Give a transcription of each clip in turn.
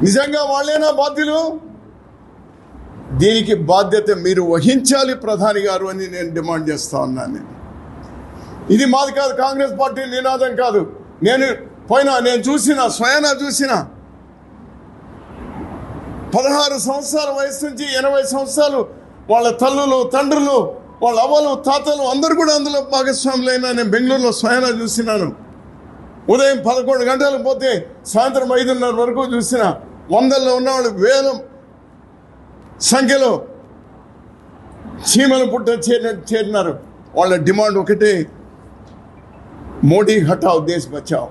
నిజంగా వాళ్ళేనా బాధ్యులు? దీనికి బాధ్యత మీరు వహించాలి ప్రధాని గారు అని నేను డిమాండ్ చేస్తా ఉన్నాను. ఇది మాది కాదు, కాంగ్రెస్ పార్టీ నినాదం కాదు. నేను స్వయానా చూసిన 16 సంవత్సరాల వయసు నుంచి 80 సంవత్సరాలు వాళ్ళ తల్లులు, తండ్రులు, వాళ్ళ అవ్వలు, తాతలు అందరూ కూడా అందులో భాగస్వాములైనా నేను బెంగళూరులో స్వయానా చూసినాను. ఉదయం 11 గంటలకు పోతే సాయంత్రం 5:30 వరకు చూసిన. వందల్లో ఉన్నవాళ్ళు వేల సంఖ్యలో చీమలు పుట్ట చేరినారు. వాళ్ళ డిమాండ్ ఒకటే, మోడీ హటావ్ దేశ్ బచావ్.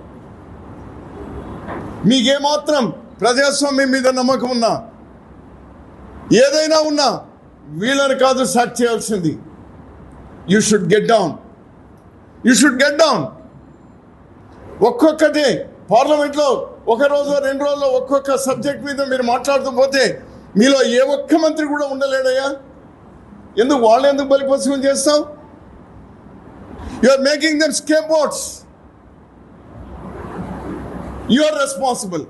మీకేమాత్రం ప్రజాస్వామ్యం మీద నమ్మకం ఉన్నా, ఏదైనా ఉన్నా వీళ్ళని కాదు సాక్ చేయాల్సింది. You should get down. ఒక్కొక్కటి పార్లమెంట్లో 1 రోజు 2 రోజుల్లో ఒక్కొక్క సబ్జెక్ట్ మీద మీరు మాట్లాడుతూ పోతే మీలో ఏ ఒక్క మంత్రి కూడా ఉండలేడయ్యా. వాళ్ళు ఎందుకు బలిపశువులు చేస్తావు? You are making them scapegoats. You are responsible.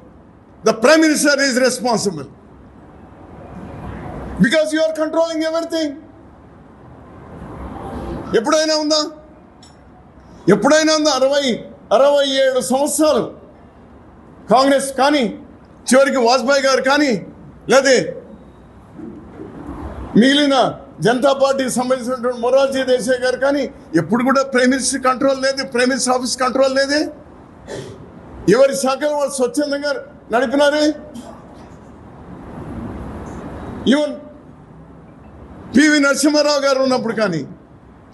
The prime minister is responsible because you are controlling everything. ఎప్పుడైనా ఉందా? 67 సంవత్సరాలు కాంగ్రెస్ కానీ, చివరికి వాజ్పేయి గారు కానీ, లేదా మిగిలిన జనతా పార్టీకి సంబంధించినటువంటి మొరార్జీ దేశాయ్ గారు కానీ ఎప్పుడు కూడా ప్రైమ్ మినిస్టర్ కంట్రోల్ లేదు, ప్రైమ్ మినిస్టర్ ఆఫీస్ కంట్రోల్ లేదే. ఎవరి శాఖలు వాళ్ళు స్వచ్ఛందంగా నడిపినారే. ఈవెన్ పివి నరసింహారావు గారు ఉన్నప్పుడు కానీ,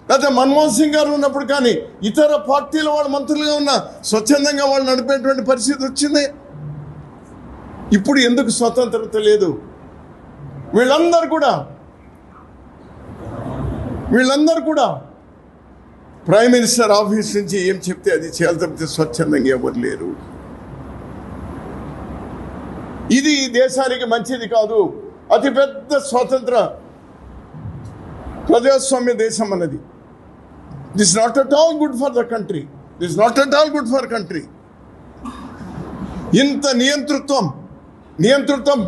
లేకపోతే మన్మోహన్ సింగ్ గారు ఉన్నప్పుడు కానీ, ఇతర పార్టీల వాళ్ళు మంత్రులుగా ఉన్న స్వచ్ఛందంగా వాళ్ళు నడిపేటువంటి పరిస్థితి వచ్చింది. ఇప్పుడు ఎందుకు స్వతంత్రత లేదు? వీళ్ళందరూ కూడా ప్రైమ్ మినిస్టర్ ఆఫీస్ నుంచి ఏం చెప్తే అది చేయాలి తప్పితే స్వచ్ఛందంగా ఎవరు లేరు. ఇది దేశానికి మంచిది కాదు. అతిపెద్ద స్వతంత్ర ప్రజాస్వామ్య దేశం అన్నది. This not at all good for the country. ఇంత నియంతృత్వం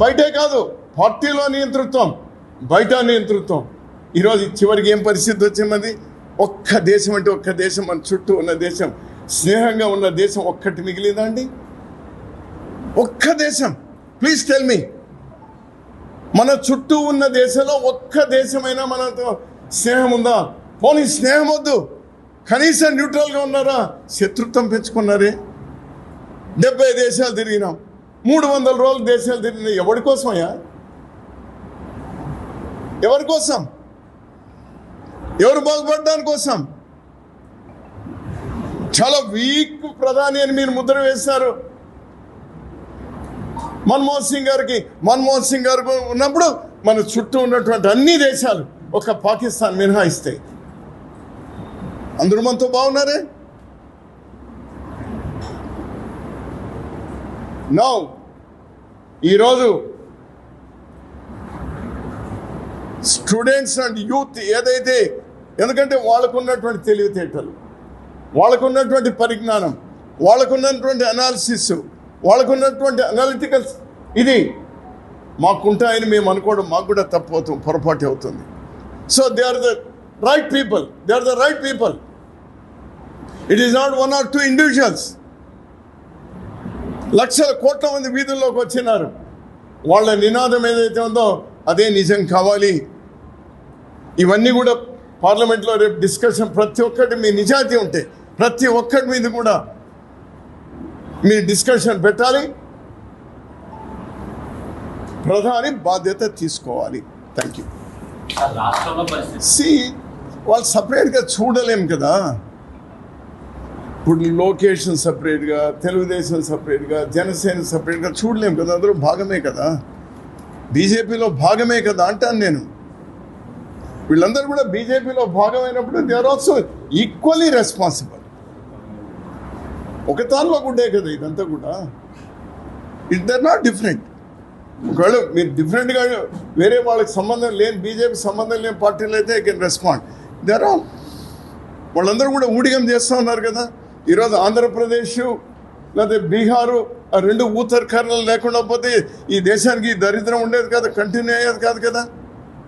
బయటే కాదు, పార్టీలో నియంతృత్వం, బయట నియంతృత్వం. ఈరోజు చివరికి ఏం పరిస్థితి వచ్చింది? ఒక్క దేశం అంటే ఒక్క దేశం, మన చుట్టూ ఉన్న దేశం, స్నేహంగా ఉన్న దేశం ఒక్కటి మిగిలిందా అండి? ఒక్క దేశం. ప్లీజ్ టెల్ మీ, మన చుట్టూ ఉన్న దేశంలో ఒక్క దేశమైనా మనతో స్నేహం ఉందా? పోనీ స్నేహం వద్దు, కనీసం న్యూట్రల్గా ఉన్నారా? శత్రుత్వం పెంచుకున్నారే. 70 దేశాలు తిరిగినాం, 300 రోజులు దేశాలు తిరిగినాం. ఎవరి కోసమయ్యా? ఎవరి కోసం? ఎవరు బాగుపడడానికి కోసం? చాలా వీక్ ప్రధాని అని మీరు ముద్ర వేశారు. మన్మోహన్ సింగ్ గారు ఉన్నప్పుడు మన చుట్టూ ఉన్నటువంటి అన్ని దేశాలు ఒక పాకిస్తాన్ మినహాయిస్తే అందరూ మనతో బాగున్నారే. నౌ ఈరోజు స్టూడెంట్స్ అండ్ యూత్ ఏదైతే, ఎందుకంటే వాళ్ళకున్నటువంటి తెలివితేటలు, వాళ్ళకున్నటువంటి పరిజ్ఞానం, వాళ్ళకున్నటువంటి అనాలిసిస్, వాళ్ళకున్నటువంటి అనలిటికల్స్, ఇది మాకుంటాయని మేము అనుకోవడం మాకు కూడా పొరపాటు అవుతుంది. So they are the right people. It is not 1 or 2 individuals. లక్షల కోట్ల మంది వీధుల్లోకి వచ్చినారు. వాళ్ళ నినాదం ఏదైతే ఉందో అదే నిజం కావాలి. ఇవన్నీ కూడా పార్లమెంట్లో రేపు డిస్కషన్, ప్రతి ఒక్కటి మీ నిజాయితీ ఉంటే ప్రతి ఒక్కటి మీద కూడా మీరు డిస్కషన్ పెట్టాలి. ప్రధాని బాధ్యత తీసుకోవాలి. Thank you. వాళ్ళు సపరేట్గా చూడలేం కదా. ఇప్పుడు లోకేషన్ సపరేట్గా, తెలుగుదేశం సపరేట్గా, జనసేన సపరేట్గా చూడలేం కదా. అందరూ భాగమే కదా, బీజేపీలో భాగమే కదా అంటాను నేను. వీళ్ళందరూ కూడా బీజేపీలో భాగమైనప్పుడు they are also equally responsible. ఒక దానిలో కూడా కదా ఇదంతా కూడా. They are not different. ఒకవేళ మీరు డిఫరెంట్గా వేరే వాళ్ళకి సంబంధం లేని, బీజేపీ సంబంధం లేని పార్టీలు అయితే I can respond. They are all, వాళ్ళందరూ కూడా ఊడిగం చేస్తూ ఉన్నారు కదా. ఈరోజు ఆంధ్రప్రదేశ్, లేకపోతే బీహారు, ఆ రెండు ఊతర్ కర్రలు లేకుండా పోతే ఈ దేశానికి ఈ దరిద్రం ఉండేది కదా, కంటిన్యూ అయ్యేది కాదు కదా.